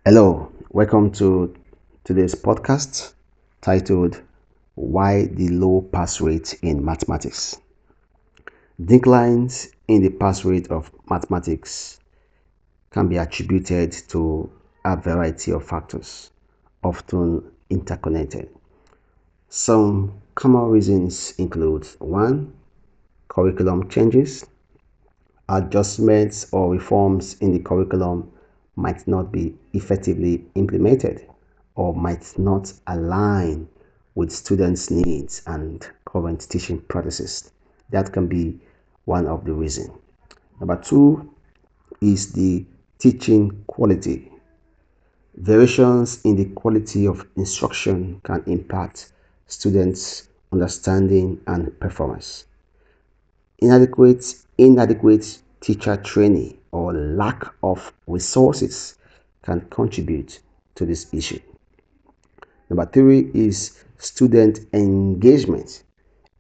Hello, welcome to today's podcast titled Why the Low Pass Rate in Mathematics. Declines in the pass rate of mathematics can be attributed to a variety of factors, often interconnected. Some common reasons include 1. Curriculum changes. Adjustments or reforms in the curriculum might not be effectively implemented or might not align with students' needs and current teaching practices. That can be one of the reasons. Number 2 is the teaching quality. Variations in the quality of instruction can impact students' understanding and performance. Inadequate teacher training or lack of resources can contribute to this issue. Number 3 is student engagement.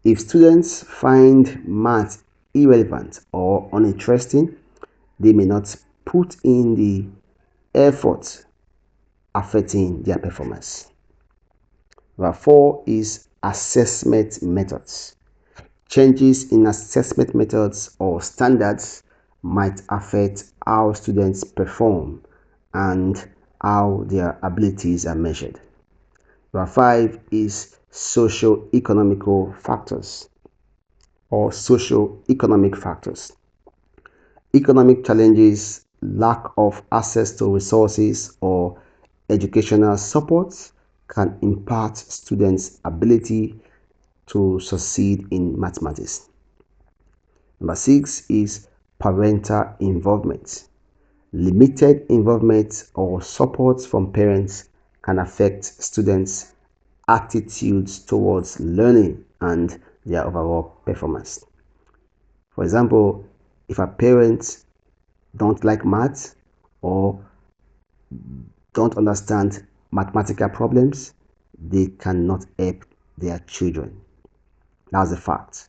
If students find math irrelevant or uninteresting, they may not put in the effort, affecting their performance. Number 4 is assessment methods. Changes in assessment methods or standards might affect how students perform and how their abilities are measured. Number 5 is socio-economical factors or socio-economic factors. Economic challenges, lack of access to resources, or educational support can impact students' ability to succeed in mathematics. Number 6 is parental involvement. Limited involvement or support from parents can affect students' attitudes towards learning and their overall performance. For example, if a parent don't like math or don't understand mathematical problems, they cannot help their children. That's a fact.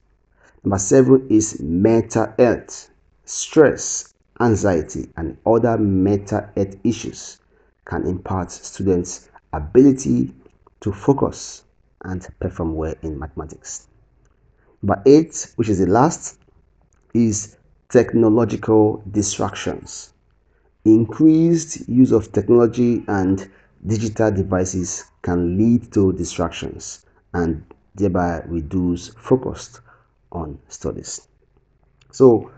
Number 7 is mental health. Stress, anxiety, and other mental health issues can impact students' ability to focus and perform well in mathematics. Number 8, which is the last, is technological distractions. Increased use of technology and digital devices can lead to distractions and thereby reduce focus on studies. So,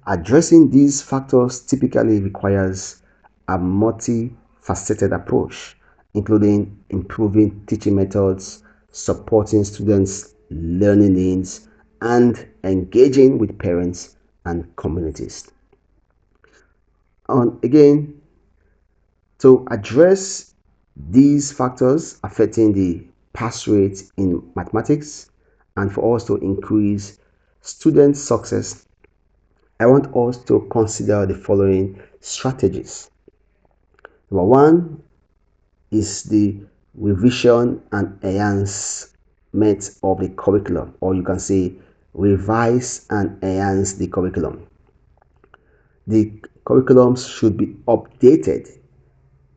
addressing these factors typically requires a multifaceted approach, including improving teaching methods, supporting students' learning needs, and engaging with parents and communities. And again, to address these factors affecting the pass rate in mathematics and for us to increase student success, I want us to consider the following strategies. Number 1 is the revision and enhancement of the curriculum, or you can say revise and enhance the curriculum. The curriculum should be updated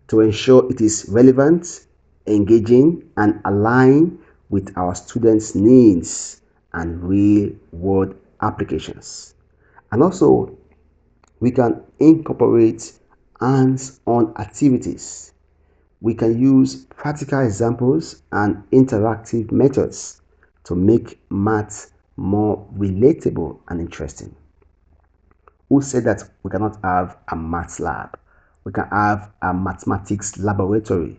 to ensure it is relevant, engaging, and aligned with our students' needs and real world applications. And also, we can incorporate hands-on activities. We can use practical examples and interactive methods to make math more relatable and interesting. Who said that we cannot have a math lab? We can have a mathematics laboratory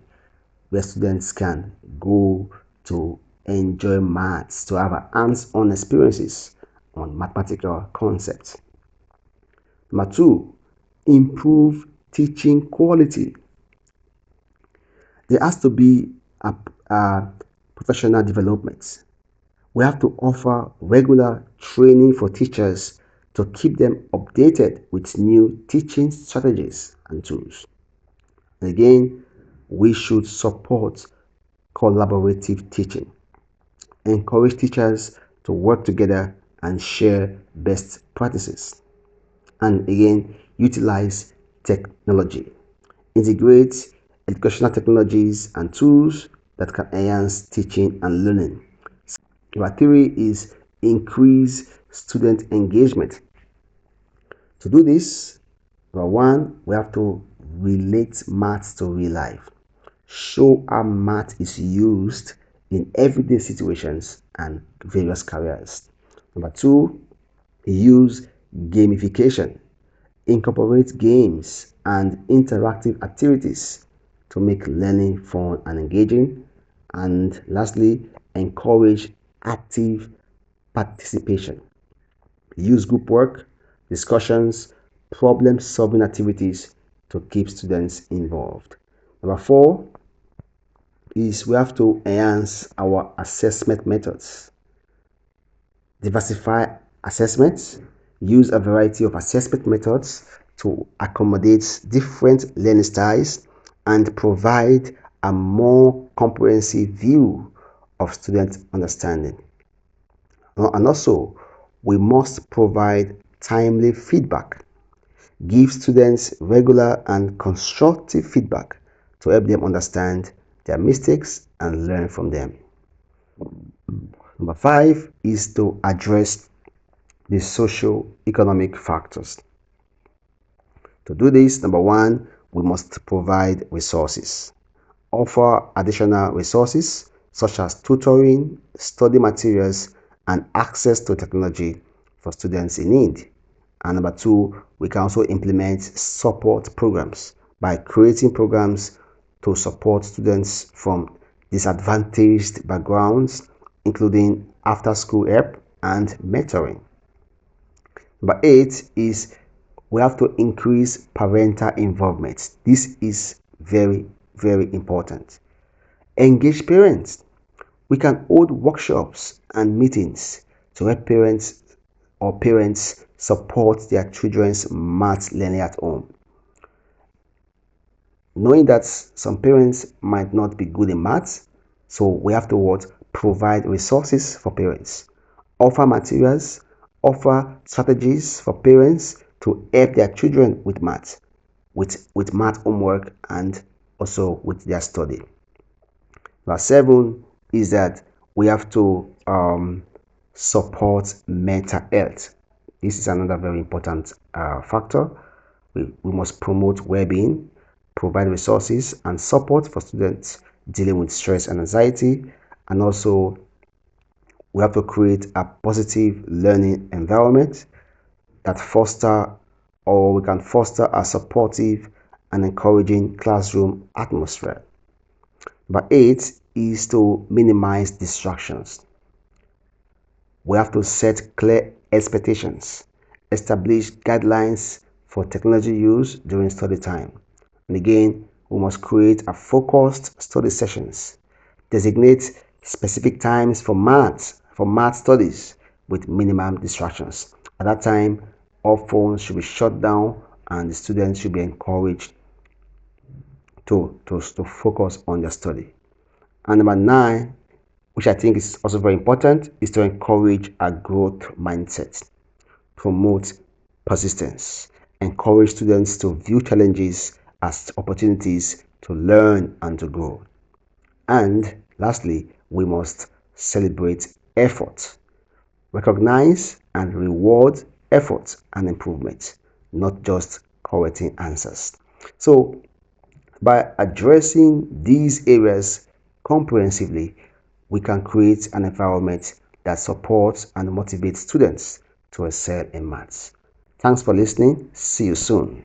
where students can go to enjoy maths, to have hands-on experiences on mathematical concepts. Number 2, improve teaching quality. There has to be a professional development. We have to offer regular training for teachers to keep them updated with new teaching strategies and tools. And again, we should support collaborative teaching. Encourage teachers to work together and share best practices. And again, utilize technology. Integrate educational technologies and tools that can enhance teaching and learning. Number three is increase student engagement. To do this, number one, we have to relate maths to real life. Show how math is used in everyday situations and various careers. Number two, use gamification. Incorporate games and interactive activities to make learning fun and engaging. And lastly, encourage active participation. Use group work, discussions, problem solving activities to keep students involved. Number four is we have to enhance our assessment methods. Diversify assessments, use a variety of assessment methods to accommodate different learning styles and provide a more comprehensive view of student understanding. And also, we must provide timely feedback. Give students regular and constructive feedback to help them understand their mistakes and learn from them. Number five is to address the socio-economic factors. To do this, number one, we must provide resources. Offer additional resources such as tutoring, study materials, and access to technology for students in need. And number two, we can also implement support programs by creating programs to support students from disadvantaged backgrounds, including after school help and mentoring. Number eight is we have to increase parental involvement. This is very, very important. Engage parents. We can hold workshops and meetings to help parents support their children's math learning at home. Knowing that some parents might not be good in maths, so we have to what? Provide resources for parents, offer materials, offer strategies for parents to help their children with math, with math homework and also with their study. Number seven is that we have to support mental health. This is another very important factor. We must promote well-being, provide resources and support for students dealing with stress and anxiety, and also we have to create a positive learning environment that foster or we can foster a supportive and encouraging classroom atmosphere. Number eight is to minimize distractions. We have to set clear expectations, establish guidelines for technology use during study time. And again, we must create a focused study sessions, designate specific times for math studies with minimum distractions. At that time, all phones should be shut down and the students should be encouraged to focus on their study. And number nine, which I think is also very important, is to encourage a growth mindset, promote persistence, encourage students to view challenges as opportunities to learn and to grow. And lastly, we must celebrate effort, recognize and reward effort and improvement, not just correcting answers. So, by addressing these areas comprehensively, we can create an environment that supports and motivates students to excel in maths. Thanks for listening. See you soon.